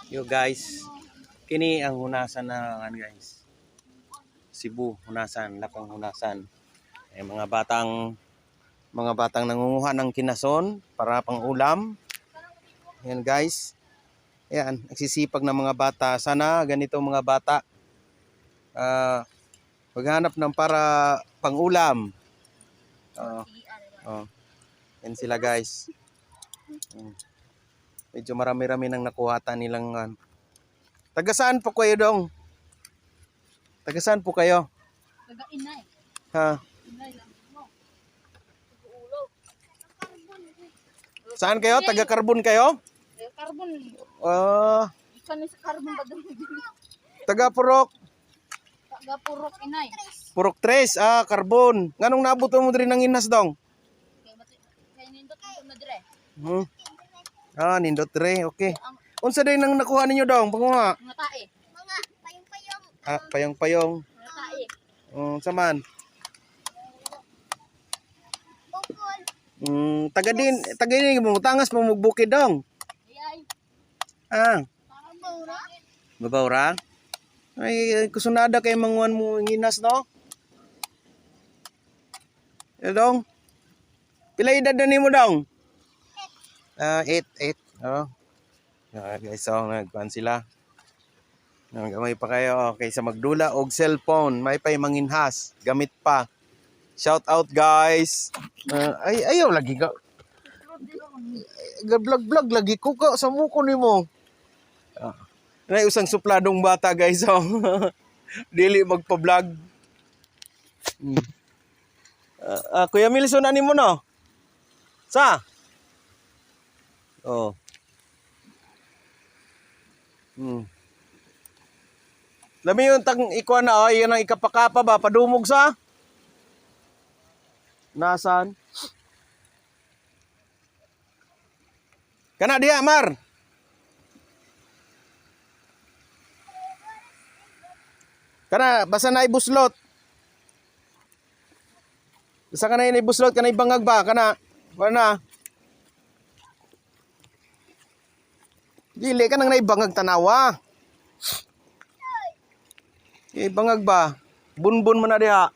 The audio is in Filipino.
Yo guys, kini ang hunasan na guys. Cebu hunasan, lakang hunasan. Mga batang nangunguha ng kinason para pang ulam. Ayan guys. Ayan, nagsisipag ng mga bata. Sana ganito mga bata. Maghanap ng para pang ulam. Yan sila guys. Medyo marami-rami nang nakuhatan nilang taga saan po kayo dong? Taga saan po kayo? Taga Inay. Ha? Inay lang mo. Saan kayo? Taga Carbon kayo? Carbon. Ikan sa carbon ba doon? Taga Purok. Taga Purok Inay. Purok 3, Carbon. Nganong naabot mo diri ng inas dong? Kaya nindot na dire. Nindot dire. Okay. Unsa day nang nakuha ninyo dong? Panguha. Mga tae. Mga payong-payong. Payong-payong. Mga tae. Saman. Bukol. Taga din mo tangas mo magbukid dong. Ayay. Babawra. Ay kusunada kay manguan mo nginas no? Dong. Pila edad na nimo dong? 8. Guys, nagkuhan sila. Gamay pa kayo kaysa magdula og cellphone, may pay manginhas, gamit pa. Shout out guys. Ayaw lagi ka. Vlog lagi ko ka sa muko nimo. Nay usang supladong bata guys. Dili magpa-vlog. Kuya Milson ani mo no? Sa? Lami yung ikuha na, yan ang ikapakapa ba? Padumog sa? Nasaan? Kana diya, Mar? Kana, basta na ibuslot. Basta ka na ibuslot, kana ibangag ba? Kana, wala na. Dili ka nang naibangag tanawa. Ibangag ba? Bunbun mo na diha.